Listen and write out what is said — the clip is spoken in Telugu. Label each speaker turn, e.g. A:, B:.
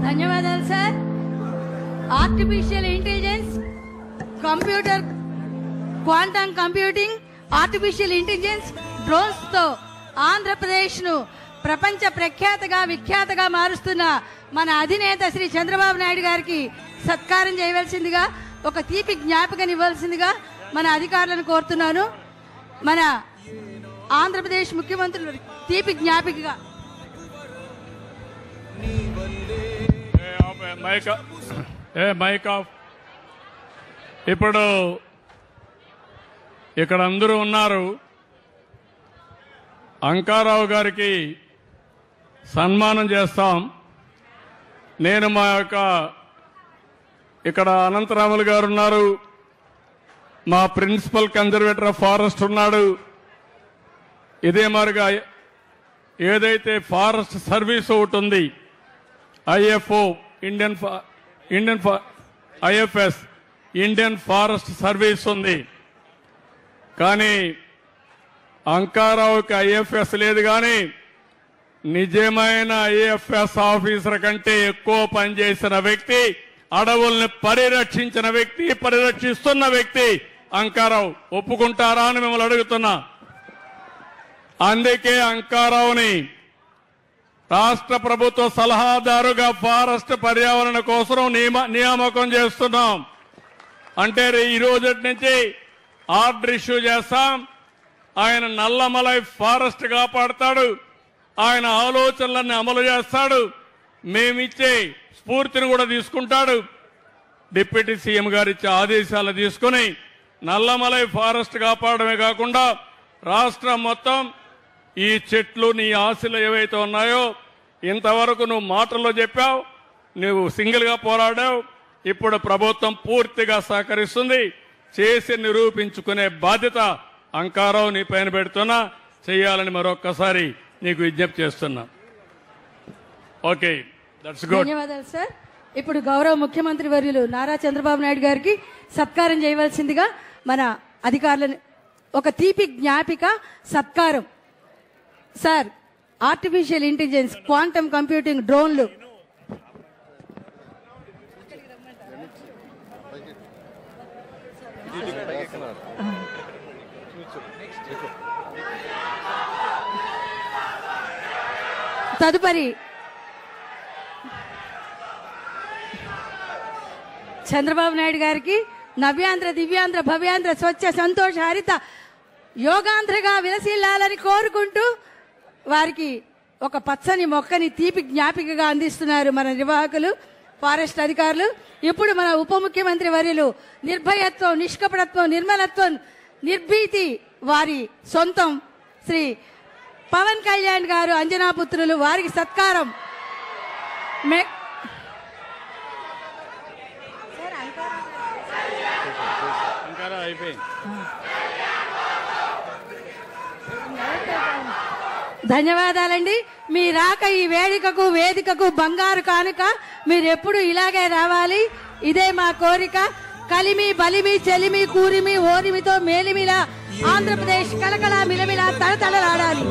A: ధన్యవాదాలు sir. Artificial intelligence, computer, quantum computing, artificial intelligence, drones తో ఆంధ్రప్రదేశ్ ను ప్రపంచ ప్రఖ్యాతగా విఖ్యాతగా మారుస్తున్న మన అధినేత శ్రీ చంద్రబాబు నాయుడు గారికి సత్కారం చేయవలసిందిగా, ఒక తీపి జ్ఞాపకం ఇవ్వాల్సిందిగా మన అధికారులను కోరుతున్నాను. మన ఆంధ్రప్రదేశ్ ముఖ్యమంత్రులు తీపి జ్ఞాపికగా
B: ఇప్పుడు ఇక్కడ అందరూ ఉన్నారు. అంకారావు గారికి సన్మానం చేస్తాం. నేను మా యొక్క ఇక్కడ అనంతరాములు గారు ఉన్నారు, మా ప్రిన్సిపల్ కన్జర్వేటర్ ఆఫ్ ఫారెస్ట్ ఉన్నాడు. ఇదే మరిగా ఏదైతే ఫారెస్ట్ సర్వీస్ ఒకటి ఉంది, ఐఎఫ్ఓ ఐఎఫ్ఎస్ ఇండియన్ ఫారెస్ట్ సర్వీస్ ఉంది. కానీ అంకారావుకి ఐఎఫ్ఎస్ లేదు. కానీ నిజమైన ఐఎఫ్ఎస్ ఆఫీసర్ కంటే ఎక్కువ పనిచేసిన వ్యక్తి, అడవుల్ని పరిరక్షించిన వ్యక్తి, పరిరక్షిస్తున్న వ్యక్తి అంకారావు. ఒప్పుకుంటారా అని మిమ్మల్ని అడుగుతున్నా. అందుకే అంకారావుని రాష్ట్ర ప్రభుత్వ సలహాదారుగా ఫారెస్ట్ పర్యావరణ కోసం నియామకం చేస్తున్నాం. అంటే ఈ రోజు నుంచి ఆర్డర్ ఇష్యూ చేస్తాం. ఆయన నల్లమలై ఫారెస్ట్ కాపాడతాడు, ఆయన ఆలోచనలన్నీ అమలు చేస్తాడు, మేమిచ్చే స్ఫూర్తిని కూడా తీసుకుంటాడు. డిప్యూటీ సీఎం గారు ఇచ్చే ఆదేశాలు తీసుకుని నల్లమలై ఫారెస్ట్ కాపాడమే కాకుండా రాష్ట్రం మొత్తం ఈ చెట్లు, నీ ఆశలు ఏవైతే ఉన్నాయో, ఇంతవరకు నువ్వు మాటల్లో చెప్పావు, నువ్వు సింగిల్గా పోరాడావు. ఇప్పుడు ప్రభుత్వం పూర్తిగా సహకరిస్తుంది. చేసి నిరూపించుకునే బాధ్యత అంకారావు నీ పైన పెడుతున్నా, చేయాలని మరొక్కసారి నీకు విజ్ఞప్తి చేస్తున్నా. Okay, that's good.
A: ధన్యవాదాలు సార్. ఇప్పుడు గౌరవ ముఖ్యమంత్రి వర్యులు నారా చంద్రబాబు నాయుడు గారికి సత్కారం చేయవలసిందిగా మన అధికారులను, ఒక తీపి జ్ఞాపిక సత్కారం sir. Artificial intelligence, quantum computing, డ్రోన్లు, తదుపరి చంద్రబాబు నాయుడు గారికి నవ్యాంధ్ర, దివ్యాంధ్ర, భవ్యాంధ్ర, స్వచ్ఛ, సంతోష, హరిత యోగాంధ్రగా విలసిల్లాలని కోరుకుంటూ వారికి ఒక పచ్చని మొక్కని తీపి జ్ఞాపికగా అందిస్తున్నారు మన నిర్వాహకులు, ఫారెస్ట్ అధికారులు. ఇప్పుడు మన ఉప ముఖ్యమంత్రి వర్యులు నిర్భయత్వం, నిష్కపటత్వం, నిర్మలత్వం, నిర్భీతి వారి సొంతం శ్రీ పవన్ కళ్యాణ్ గారు, అంజనాపుత్రులు, వారికి సత్కారం. ధన్యవాదాలండి. మీ రాక ఈ వేదికకు బంగారు కానుక. మీరెప్పుడు ఇలాగే రావాలి, ఇదే మా కోరిక. కలిమి, బలిమి, చెలిమి, కూరిమి, ఓరిమితో మేలిమిలా ఆంధ్రప్రదేశ్ కలకల మిలమిలా తళతళలాడాలి.